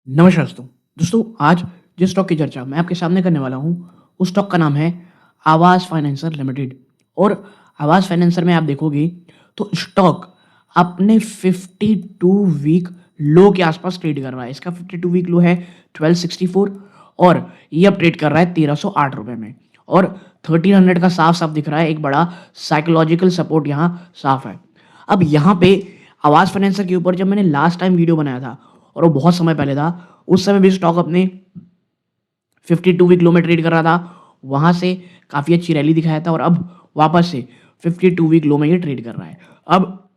नमस्कार दोस्तों। दोस्तों आज जिस स्टॉक की चर्चा मैं आपके सामने करने वाला हूँ, उस स्टॉक का नाम है आवास फाइनेंसर लिमिटेड। और आवास फाइनेंसर में आप देखोगे तो स्टॉक अपने 52 वीक लो के आसपास ट्रेड कर रहा है। इसका 52 वीक लो है 1264 और ये अब ट्रेड कर रहा है 1308 रुपये में। और 1300 का साफ साफ दिख रहा है, एक बड़ा साइकोलॉजिकल सपोर्ट यहाँ साफ है। अब यहाँ पे आवास फाइनेंसर के ऊपर जब मैंने लास्ट टाइम वीडियो बनाया था और वो बहुत समय पहले था, उस समय भी स्टॉक अपने 52 वीक लो में ट्रेड कर रहा था। वहाँ से काफ़ी अच्छी रैली दिखाया था और अब वापस से 52 वीक लो में ये ट्रेड कर रहा है। अब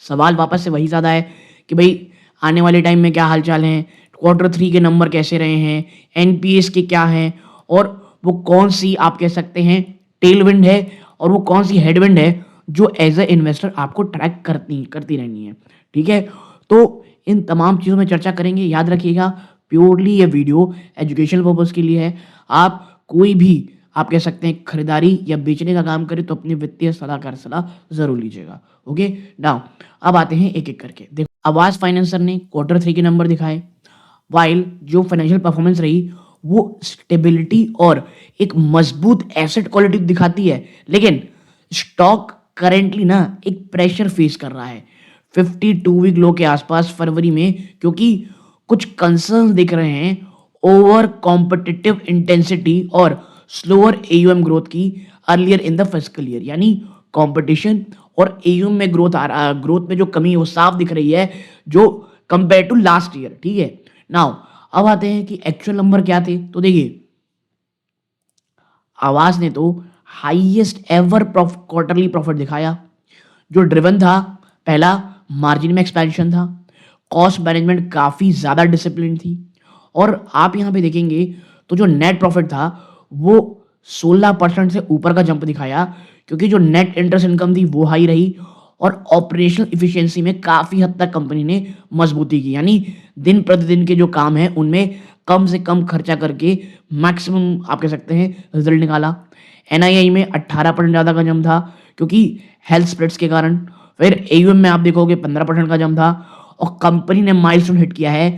सवाल वापस से वही ज़्यादा है कि भाई आने वाले टाइम में क्या हाल-चाल हैं, क्वार्टर 3 के नंबर कैसे रहे हैं, एनपीएस के क्या हैं और वो कौन-सी आप कह सकते हैं टेलविंड है और वो कौन-सी हेडविंड है जो एज़ अ इन्वेस्टर आपको ट्रैक करती करती रहनी है। ठीक है? तो इन तमाम चीज़ों में चर्चा करेंगे। याद रखिएगा, प्योरली ये वीडियो एजुकेशनल पर्पज़ के लिए है। आप कोई भी आप कह सकते हैं खरीदारी या बेचने का काम करें तो अपनी वित्तीय सलाहकार सलाह ज़रूर लीजिएगा। ओके? नाउ अब आते हैं एक-एक करके। देखो, आवास फाइनेंसर ने क्वार्टर 3 के नंबर दिखाए, व्हाइल जो फाइनेंशियल परफॉर्मेंस रही वो स्टेबिलिटी और एक मजबूत एसेट क्वालिटी दिखाती है। लेकिन स्टॉक करेंटली ना एक प्रेशर फेस कर रहा है 52 वीक लो के आसपास फरवरी में, क्योंकि कुछ कंसर्न्स दिख रहे हैं ओवर कॉम्पिटिटिव इंटेंसिटी और स्लोअर एयूएम ग्रोथ की earlier in the fiscal year. यानी कंपटीशन और एयूएम में ग्रोथ में जो कमी है वो साफ दिख रही है, जो कंपेयर टू लास्ट ईयर। ठीक है? नाउ अब आते हैं कि एक्चुअल नंबर क्या थे। तो देखिए, आवास ने तो हाईएस्ट एवर क्वार्टरली प्रॉफिट दिखाया, जो ड्रिवन था पहला मार्जिन में एक्सपेंशन था, कॉस्ट मैनेजमेंट काफ़ी ज़्यादा डिसिप्लिन थी और आप यहाँ पे देखेंगे तो जो नेट प्रॉफिट था वो 16% से ऊपर का जंप दिखाया, क्योंकि जो नेट इंटरेस्ट इनकम थी वो हाई रही और ऑपरेशनल इफिशिएंसी में काफ़ी हद तक कंपनी ने मजबूती की। यानी दिन प्रतिदिन के जो काम हैं उनमें कम से कम खर्चा करके मैक्सिमम आप कह सकते हैं रिजल्ट निकाला। एनआईआई में 18% ज़्यादा का जंप था, क्योंकि हेल्थ स्प्रेड्स के कारण। फिर एयूएम में आप देखोगे 15% का जंप था और कंपनी ने माइलस्टोन हिट किया है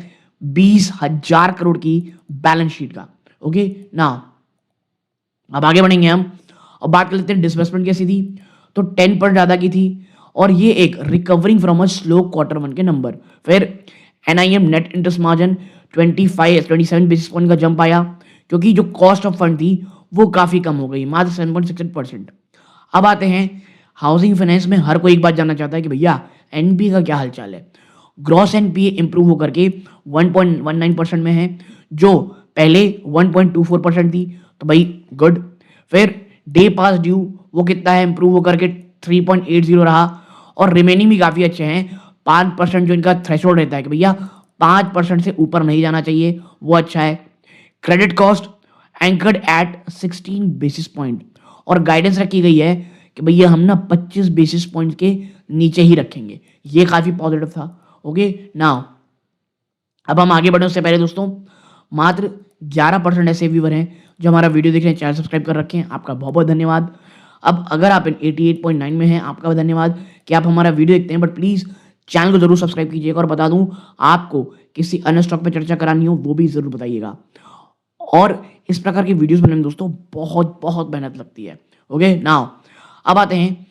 20,000 करोड़ की बैलेंस शीट का। ओके, नाउ अब आगे बढ़ेंगे हम और बात कर लेते हैं डिसबर्समेंट कैसी थी। तो 10% ज़्यादा की थी और ये एक recovering from a slow quarter 1 के नंबर। फिर NIM net interest margin 27 basis point का जंप आया, क्योंकि जो कॉस्ट ऑफ फंड थी वो काफ़ी कम हो गई, मात्र 7.68%। अब आते हैं हाउसिंग फाइनेंस में। हर कोई एक बात जानना चाहता है कि भैया एनपीए का क्या हालचाल है। ग्रॉस एनपीए इंप्रूव होकर के 1.19% में है, जो पहले 1.24% थी। तो भाई गुड। फिर डे पास ड्यू वो कितना है, इंप्रूव होकर के 3.80 रहा और रिमेनिंग भी काफ़ी अच्छे हैं। 5% जो इनका थ्रेशोल्ड रहता है कि भैया 5% से ऊपर नहीं जाना चाहिए, वो अच्छा है। Credit cost anchored at 16 basis point और गाइडेंस रखी गई है कि भैया हम ना 25 बेसिस पॉइंट के नीचे ही रखेंगे। ये काफ़ी पॉजिटिव था। ओके, नाउ अब हम आगे बढ़ें उससे पहले दोस्तों, मात्र 11% ऐसे व्यूवर हैं जो हमारा वीडियो देख रहे हैं, चैनल सब्सक्राइब कर रखे हैं। आपका बहुत बहुत धन्यवाद। अब अगर आप 88.9 में हैं, आपका भी धन्यवाद कि आप हमारा वीडियो देखते हैं, बट प्लीज़ चैनल को जरूर सब्सक्राइब कीजिएगा। और बता दूं, आपको किसी अन्य स्टॉक पे चर्चा करानी हो वो भी ज़रूर बताइएगा। और इस प्रकार की वीडियोस बनाने में दोस्तों बहुत बहुत मेहनत लगती है। ओके, नाउ अब आते हैं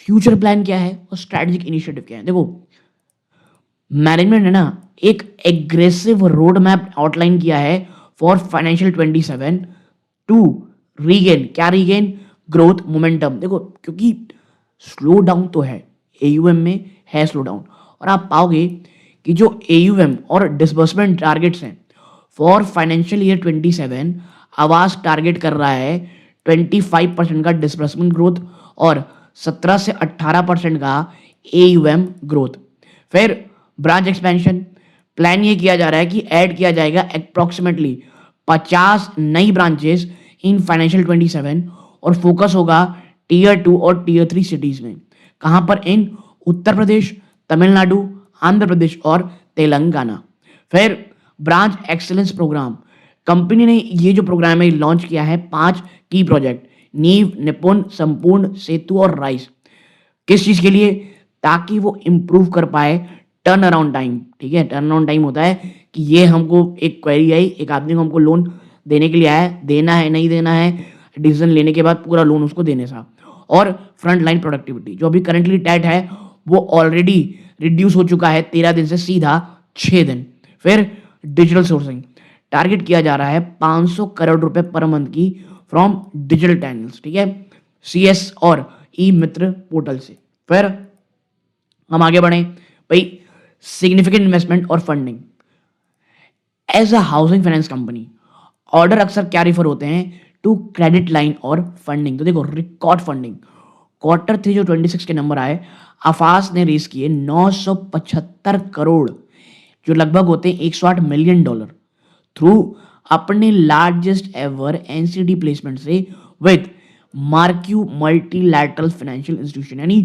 फ्यूचर प्लान क्या है और स्ट्रैटेजिक इनिशिएटिव क्या है। देखो, मैनेजमेंट ने ना एक एग्रेसिव रोड मैप आउटलाइन किया है फॉर फाइनेंशियल 27 टू रीगेन क्या रीगेन ग्रोथ मोमेंटम। देखो, क्योंकि स्लो डाउन तो है, एयूएम में है स्लो डाउन, और आप पाओगे कि जो एयूएम और डिसबर्समेंट टारगेट्स हैं फॉर फाइनेंशियल ईयर 27, आवास टारगेट कर रहा है 25% का डिसबर्समेंट ग्रोथ और 17 से 18% का एयूएम ग्रोथ। फिर ब्रांच एक्सपेंशन प्लान ये किया जा रहा है कि ऐड किया जाएगा अप्रॉक्सीमेटली 50 नई ब्रांचेस इन फाइनेंशियल 27 और फोकस होगा टीयर 2 और टीयर 3 सिटीज में। कहां पर? इन उत्तर प्रदेश, तमिलनाडु, आंध्र प्रदेश और तेलंगाना। फिर ब्रांच एक्सीलेंस प्रोग्राम, कंपनी ने ये जो प्रोग्राम है लॉन्च किया है 5 की प्रोजेक्ट, नींव, निपुण, संपूर्ण, सेतु और राइस। किस चीज़ के लिए? ताकि वो इम्प्रूव कर पाए टर्न अराउंड टाइम, ठीक है, टर्न अराउंड टाइम होता है कि ये हमको एक क्वेरी आई, एक आदमी को हमको लोन देने के लिए आया है, देना है नहीं देना है, डिसीजन लेने के बाद पूरा लोन उसको देने सा। और फ्रंट लाइन प्रोडक्टिविटी जो अभी करंटली टैट है वो ऑलरेडी रिड्यूस हो चुका है 13 दिन से सीधा 6 दिन। फिर डिजिटल सोर्सिंग टारगेट किया जा रहा है 500 करोड़ रुपए पर मंथ की फ्रॉम डिजिटल चैनल्स, ठीक है, सीएस और ई मित्र पोर्टल से। फिर हम आगे बढ़े भाई, सिग्निफिकेंट इन्वेस्टमेंट और funding. As a housing finance company order अक्सर क्या रिफर होते हैं टू क्रेडिट लाइन और फंडिंग। तो देखो रिकॉर्ड फंडिंग Q3 जो 26 के नंबर आए, आफास ने रेस किए 975 करोड़ जो लगभग होते हैं $108 मिलियन थ्रू अपने लार्जेस्ट एवर एनसीडी प्लेसमेंट से with marquee multilateral financial institution, यानी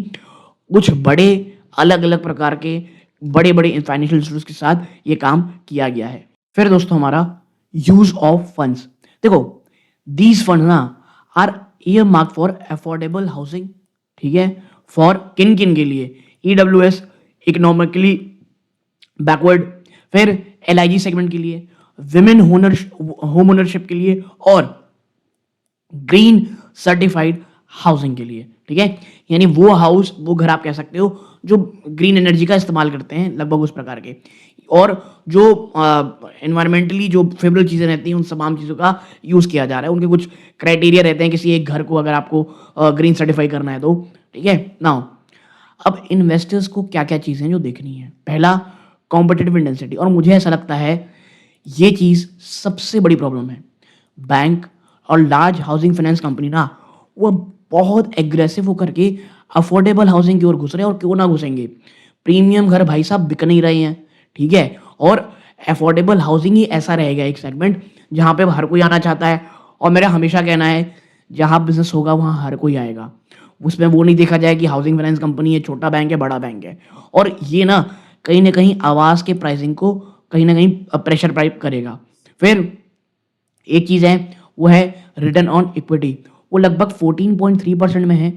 कुछ बड़े अलग अलग प्रकार के बड़े बड़े फाइनेंशियल इंस्टीट्यूट के साथ ये काम किया गया है। फिर दोस्तों हमारा यूज ऑफ फंड्स, देखो दीज फंड ना are earmark for affordable housing, ठीक है, फॉर किन किन के लिए, ईडब्ल्यूएस इकोनॉमिकली बैकवर्ड, फिर एलआईजी सेगमेंट के लिए, विमेन होम ओनरशिप के लिए और ग्रीन सर्टिफाइड हाउसिंग के लिए, ठीक है, यानी वो हाउस वो घर आप कह सकते हो जो ग्रीन एनर्जी का इस्तेमाल करते हैं लगभग उस प्रकार के, और जो एनवायरमेंटली जो फेवरेबल चीज़ें रहती हैं उन तमाम चीज़ों का यूज़ किया जा रहा है। उनके कुछ क्राइटेरिया रहते हैं किसी एक घर को अगर आपको ग्रीन सर्टिफाई करना है तो, ठीक है। नाउ अब इन्वेस्टर्स को क्या क्या चीज़ें जो देखनी है, पहला कॉम्पिटिटिव इंटेंसिटी, और मुझे ऐसा लगता है ये चीज़ सबसे बड़ी प्रॉब्लम है। बैंक और लार्ज हाउसिंग फाइनेंस कंपनी ना वो बहुत एग्रेसिव होकर के अफोर्डेबल हाउसिंग की ओर घुस रहे हैं, और क्यों ना घुसेंगे, प्रीमियम घर भाई साहब बिक नहीं रहे हैं, ठीक है, और अफोर्डेबल हाउसिंग ही ऐसा रहेगा एक सेगमेंट जहाँ पे हर कोई आना चाहता है। और मेरा हमेशा कहना है जहाँ बिजनेस होगा वहाँ हर कोई आएगा, उसमें वो नहीं देखा जाए कि हाउसिंग फाइनेंस कंपनी है, छोटा बैंक है, बड़ा बैंक है, और ये ना कहीं आवास के प्राइसिंग को कहीं ना कहीं प्रेशर प्राइप करेगा। फिर एक चीज़ है वो है रिटर्न ऑन इक्विटी, वो लगभग 14.3% में है,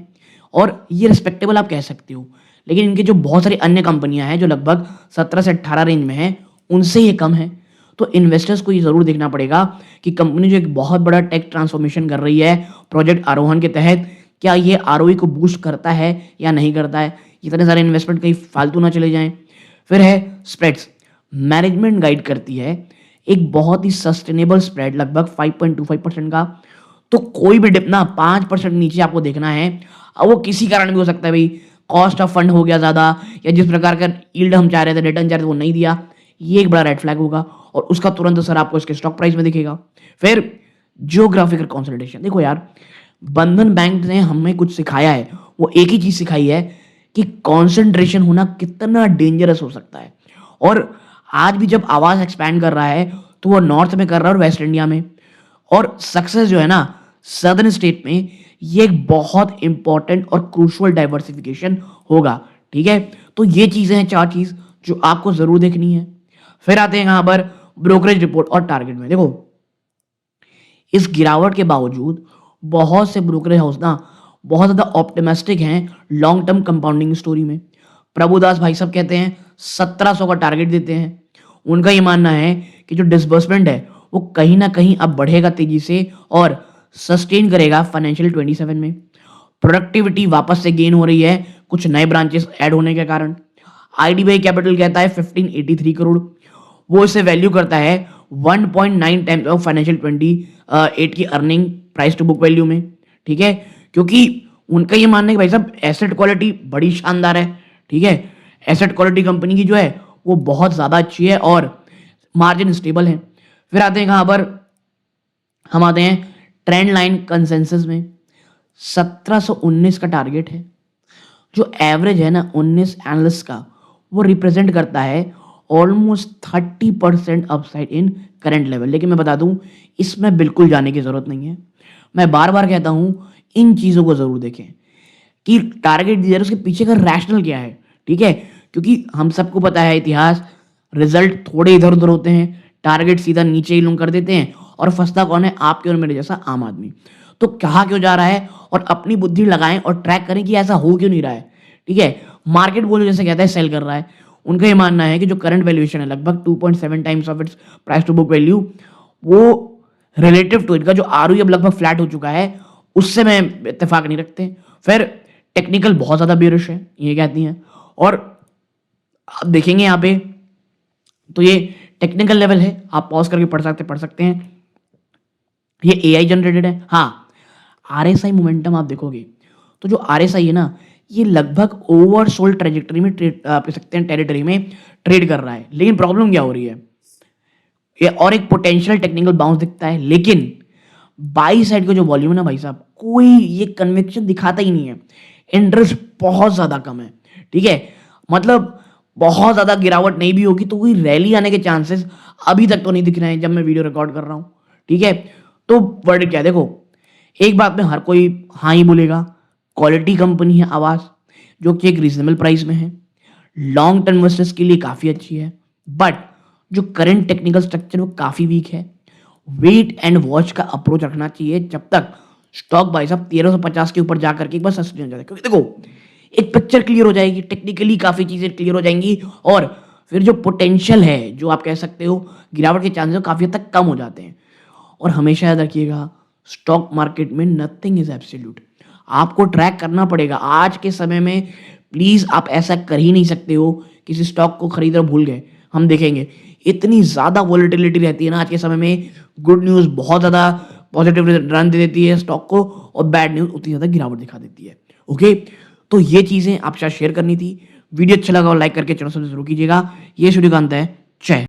और ये रिस्पेक्टेबल आप कह सकते हो, लेकिन इनके जो बहुत सारी अन्य कंपनियां हैं जो लगभग 17 से 18 रेंज में हैं उनसे ये कम है। तो इन्वेस्टर्स को ये ज़रूर देखना पड़ेगा कि कंपनी जो एक बहुत बड़ा टेक ट्रांसफॉर्मेशन कर रही है प्रोजेक्ट आरोहण के तहत, क्या ये आरओई को बूस्ट करता है या नहीं करता है, इतने सारे इन्वेस्टमेंट कहीं फालतू ना चले जाएं। फिर है स्प्रेड्स, मैनेजमेंट गाइड करती है एक बहुत ही सस्टेनेबल स्प्रेड लगभग 5.25% का, तो कोई भी डिप ना 5% नीचे आपको देखना है। अब वो किसी कारण भी हो सकता है, भाई कॉस्ट ऑफ फंड हो गया ज़्यादा, या जिस प्रकार का यील्ड हम चाह रहे थे, रिटर्न चाह रहे थे, वो नहीं दिया, ये एक बड़ा रेड फ्लैग होगा, और उसका तुरंत असर आपको इसके स्टॉक प्राइस में दिखेगा। फिर जियोग्राफिकल कंसोलिडेशन, देखो यार बंधन बैंक ने हमें कुछ सिखाया है, वो एक ही चीज़ सिखाई है कि कॉन्सेंट्रेशन होना कितना डेंजरस हो सकता है। और आज भी जब आवास एक्सपैंड कर रहा है तो वो नॉर्थ में कर रहा है और वेस्ट इंडिया में, और सक्सेस जो है ना सदर्न स्टेट में, ये एक बहुत इंपॉर्टेंट और क्रूशियल डाइवर्सिफिकेशन होगा, ठीक है। तो ये चीज़ें हैं 4 चीज़ जो आपको ज़रूर देखनी है। फिर आते हैं यहाँ पर ब्रोकरेज रिपोर्ट और टारगेट में। देखो इस गिरावट के बावजूद बहुत से ब्रोकरेज हाउस ना बहुत ज़्यादा ऑप्टिमिस्टिक हैं लॉन्ग टर्म कंपाउंडिंग स्टोरी में। प्रभुदास भाई साहब कहते हैं 1700 का टारगेट देते हैं। उनका ये मानना है कि जो डिसबर्समेंट है वो कहीं ना कहीं अब बढ़ेगा तेजी से और सस्टेन करेगा फाइनेंशियल 27 में। प्रोडक्टिविटी वापस से गेन हो रही है कुछ नए ब्रांचेस ऐड होने के कारण। आईडीबीआई कैपिटल कहता है 1583 करोड़, वो इसे वैल्यू करता है 1.9 टाइम्स ऑफ फाइनेंशियल 28 की earning price to book value में, ठीक है, क्योंकि उनका ये मानना है कि भाई साहब एसेट क्वालिटी बड़ी शानदार है, ठीक है, एसेट क्वालिटी कंपनी की जो है वो बहुत ज़्यादा अच्छी है और मार्जिन स्टेबल है। फिर आते हैं कहाँ पर, हम आते हैं ट्रेंड लाइन कंसेंसस में 1719 का टारगेट है। जो एवरेज है ना 19 एनालिस्ट का, वो रिप्रेजेंट करता है ऑलमोस्ट 30% अपसाइड इन करंट लेवल। लेकिन मैं बता दूं इसमें बिल्कुल जाने की ज़रूरत नहीं है। मैं बार बार कहता हूं इन चीज़ों को ज़रूर देखें कि टारगेट दिया है उसके पीछे का रैशनल क्या है, ठीक है, क्योंकि हम सबको पता है इतिहास, रिजल्ट थोड़े इधर उधर होते हैं, टारगेट सीधा नीचे ही लोग कर देते हैं और फंसता कौन है, आपके और मेरे जैसा आम आदमी। तो कहाँ क्यों जा रहा है और अपनी बुद्धि लगाएं और ट्रैक करें कि ऐसा हो क्यों नहीं रहा है, ठीक है। मार्केट बोलो जैसे कहता है सेल कर रहा है, उनका ये मानना है कि जो करंट वैल्यूएशन है लगभग 2.7 times of its price to book value, वो रिलेटिव टू इनका जो आरओई अब लगभग फ्लैट हो चुका है, उससे मैं इत्तेफाक नहीं रखते। फिर टेक्निकल बहुत ज़्यादा बेरिश है, ये कहती हैं। और आप देखेंगे यहाँ पे तो ये टेक्निकल लेवल है, आप पॉज करके पढ़ सकते हैं। ये एआई जनरेटेड है। हाँ, आरएसआई मोमेंटम आप देखोगे तो जो आरएसआई है ना, ये लगभग ओवरसोल्ड ट्रेजेक्टरी में ट्रेड, आप कह सकते हैं टेरिटरी में ट्रेड कर रहा है। लेकिन प्रॉब्लम क्या हो रही है, ये और एक पोटेंशियल टेक्निकल बाउंस दिखता है, लेकिन बाई साइड का जो वॉल्यूम है ना भाई साहब, कोई ये कन्विक्शन दिखाता ही नहीं है। इंटरेस्ट बहुत ज्यादा कम है, ठीक है। मतलब बहुत ज्यादा गिरावट नहीं भी होगी तो कोई रैली आने के चांसेस अभी तक तो नहीं दिख रहे हैं जब मैं वीडियो रिकॉर्ड कर रहा हूं, ठीक है। तो वर्ड क्या है, देखो एक बात में हर कोई हाँ ही बोलेगा, क्वालिटी कंपनी है आवाज, जो कि एक रीजनेबल प्राइस में है, लॉन्ग टर्म इन्वेस्टर्स के लिए काफी अच्छी है। बट जो करंट टेक्निकल स्ट्रक्चर वो काफी वीक है। वेट एंड वॉच का अप्रोच रखना चाहिए जब तक स्टॉक भाई साहब 1350 के ऊपर जाकर के एक बार सस्टेन हो जाए, क्योंकि देखो एक पिक्चर क्लियर हो जाएगी, टेक्निकली काफी चीजें क्लियर हो जाएंगी, और फिर जो पोटेंशियल है, जो आप कह सकते हो गिरावट के चांसेस काफी हद तक कम हो जाते हैं। और हमेशा याद रखिएगा, स्टॉक मार्केट में नथिंग इज एब्सोल्यूट, आपको ट्रैक करना पड़ेगा। आज के समय में प्लीज आप ऐसा कर ही नहीं सकते हो किसी स्टॉक को खरीद और भूल गए। हम देखेंगे इतनी ज्यादा वॉलेटिलिटी रहती है ना आज के समय में, गुड न्यूज बहुत ज्यादा पॉजिटिव रन दे देती है स्टॉक को, और बैड न्यूज उतनी ज्यादा गिरावट दिखा देती है। ओके, तो ये चीजें आपके साथ शेयर करनी थी। वीडियो अच्छा लगा और लाइक करके चैनल सब्सक्राइब जरूर कीजिएगा। ये सूर्यकांत है, जय।